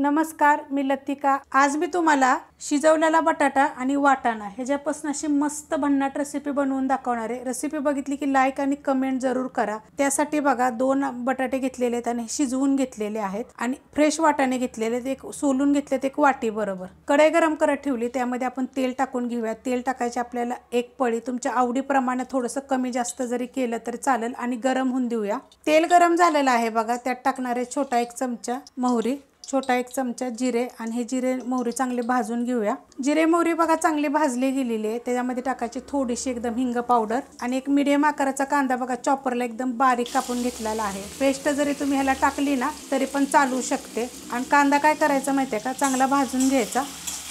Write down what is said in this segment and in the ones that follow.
नमस्कार, मी लतिका। आज मी तुम्हाला शिजवलेला बटाटा आणि वाटाणा ह्याच्यापासून अशी मस्त भन्नाट रेसिपी बनवून दाखवणार आहे। रेसिपी बघितली की लाईक आणि कमेंट जरूर करा। त्यासाठी बघा 2 बटाटे घेतलेले आहेत आणि शिजवून घेतलेले आहेत आणि फ्रेश वाटाणे घेतलेले आहेत, एक सोलून घेतलेत एक वाटी बरोबर। कढई गरम करत ठेवली, त्यामध्ये आपण तेल टाकून घेऊया। तेल टाकायचे आपल्याला एक पळी, तुमच्या आवडीप्रमाणे थोडंसं कमी जास्त जरी केलं तरी चालेल आणि गरम होऊन देऊया। तेल गरम झालेलं आहे बघा, त्यात टाकणार आहे छोटा 1 चमचा मोहरी, छोटा 1 चमचा जिरे आणि हे जिरे मोहरी चांगले भाजून घेऊया। जिरे मोहरी बघा चांगली भाजली गेलेली आहे, त्याच्यामध्ये टाकायची थोडीशी एकदम हिंग पावडर आणि एक मीडियम आकाराचा कांदा बघा चॉपरला एकदम बारीक कापून घेतलेला आहे। पेस्ट जरी तुम्ही ह्याला टाकली ना तरी पण चालू शकते। आणि कांदा काय करायचा माहिती आहे का, चांगला भाजून घ्यायचा।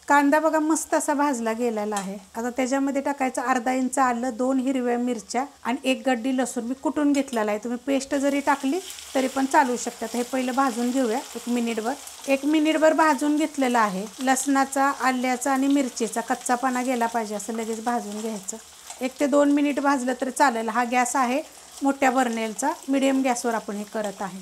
कांदा बघा मस्त असा भाजला गेलेला आहे। आता त्याच्यामध्ये टाकायचं अर्धा इंच आलं, 2 हिरव्या मिरच्या आणि 1 गड्डी लसूण मी कुटून घेतलेला आहे। तुम्ही पेस्ट जरी टाकली तरी पण चालू शकतात। हे पहिलं भाजून घेऊया 1 मिनिटभर भाजून घेतलेला आहे। लसणाचा, आल्याचा आणि मिरचीचा कच्चापणा गेला पाहिजे असं लगेच भाजून घ्यायचं। 1 ते 2 मिनिट भाजलं तरी चालेल। हा गॅस आहे मोठ्या बर्नेलचा, मीडियम गॅसवर आपण हे करत आहे।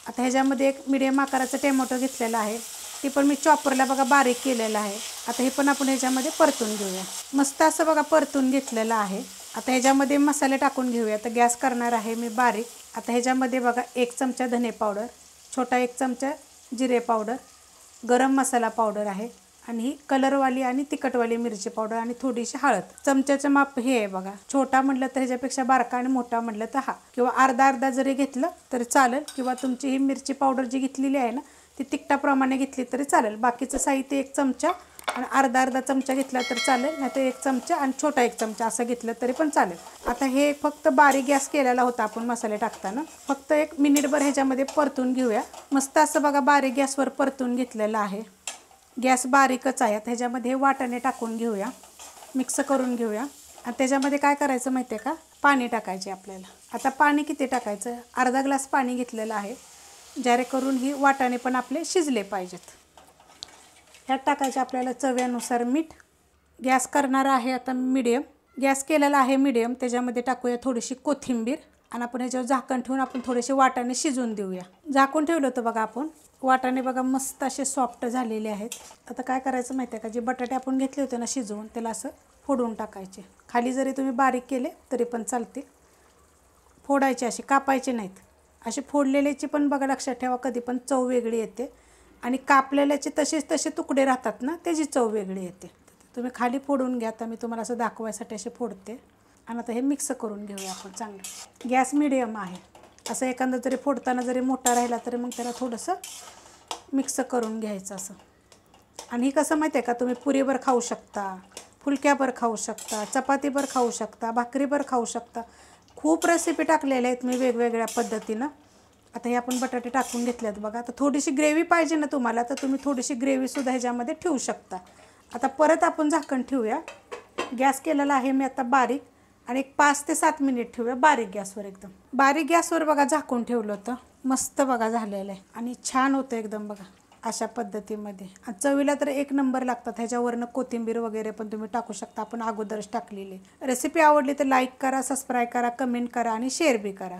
आता ह्याच्यामध्ये एक मीडियम आकाराचा टोमॅटो घेतलेला आहे, ते पण मी चॉपरला बघा बारीक केलेलं आहे। आता हे पण आपण ह्याच्यामध्ये परतून घेऊया। मस्त असं बघा परतून घेतलेलं आहे। आता ह्याच्यामध्ये मसाले टाकून घेऊया। तर गॅस करणार आहे मी बारीक। आता ह्याच्यामध्ये बघा 1 चमचा धने पावडर, छोटा 1 चमचा जिरे पावडर, गरम मसाला पावडर आहे आणि ही कलरवाली आणि तिखटवाली मिरची पावडर आणि थोडीशी हळद। चमच्याचं माप हे आहे बघा, छोटा म्हटलं तर ह्याच्यापेक्षा बारका आणि मोठा म्हटलं तर हा, किंवा अर्धा जरी घेतलं तरी चालेल, किंवा तुमची ही मिरची पावडर जी घेतलेली आहे ना ती तिखटाप्रमाणे घेतली तरी चालेल। बाकीचं साहित्य 1 चमचा आणि अर्धा चमचा घेतला तर चालेल, नाही तर 1 चमचा आणि छोटा 1 चमचा असं घेतलं तरी पण चालेल। आता हे फक्त बारीक गॅस केलेला होता आपण मसाले टाकताना, फक्त 1 मिनिटभर ह्याच्यामध्ये परतून घेऊया। मस्त असं बघा बारीक गॅसवर परतून घेतलेलं आहे, गॅस बारीकच आहे। आता ह्याच्यामध्ये वाटाणे टाकून घेऊया, मिक्स करून घेऊया। आणि त्याच्यामध्ये काय करायचं माहिती आहे का, पाणी टाकायचे आपल्याला। आता पाणी किती टाकायचं, अर्धा ग्लास पाणी घेतलेलं आहे, जेणेकरून ही वाटाणे पण आपले शिजले पाहिजेत। ह्यात टाकायचे आपल्याला चवीनुसार मीठ। गॅस करणार आहे आता मीडियम, गॅस केलेला आहे मीडियम। त्याच्यामध्ये टाकूया थोडीशी कोथिंबीर आणि आपण ह्याच्यावर झाकण ठेवून आपण थोडेसे वाटाणे शिजवून देऊया। झाकून ठेवलं होतं बघा आपण, वाटाणे बघा मस्त असे सॉफ्ट झालेले आहेत। आता काय करायचं माहिती आहे का, जे बटाटे आपण घेतले होते ना शिजवून, त्याला असं फोडून टाकायचे। खाली जरी तुम्ही बारीक केले तरी पण चालते, फोडायचे असे, कापायचे नाहीत। असे फोडलेल्याची पण बघा लक्षात ठेवा कधी पण चव वेगळी येते, आणि कापलेल्याचे तसे तुकडे राहतात ना त्याची चव वेगळी येते। तुम्ही खाली फोडून घ्या, तर मी तुम्हाला असं दाखवायसाठी असे फोडते। आणि आता हे मिक्स करून घेऊया आपण चांगलं। गॅस मीडियम आहे, असं एखादा जरी फोडताना जरी मोठा राहिला तरी मग त्याला थोडंसं मिक्स करून घ्यायचं असं। आणि ही कसं माहिती आहे का, तुम्ही पुरीवर खाऊ शकता, फुलक्यावर खाऊ शकता, चपातीवर खाऊ शकता, भाकरीवर खाऊ शकता। खूप रेसिपी टाकलेल्या आहेत मी वेगवेगळ्या पद्धतीनं। आता हे आपण बटाटे टाकून घेतलेत बघा। आता थोडीशी ग्रेव्ही पाहिजे ना तुम्हाला, तर तुम्ही थोडीशी ग्रेव्हीसुद्धा ह्याच्यामध्ये ठेवू शकता। आता परत आपण झाकण ठेवूया, गॅस केलेला आहे मी आता बारीक, आणि एक 5 ते 7 मिनिट ठेवूया बारीक गॅसवर। एकदम बारीक गॅसवर बघा झाकून ठेवलं होतं, मस्त बघा झालेलं आहे आणि छान होतं एकदम बघा अशा पद्धतीमध्ये। चवीला तर 1 नंबर लागतात। ह्याच्यावरनं कोथिंबीर वगैरे पण तुम्ही टाकू शकता, आपण अगोदरच टाकलेली। रेसिपी आवडली तर लाईक करा, सबस्क्राईब करा, कमेंट करा आणि शेअर बी करा।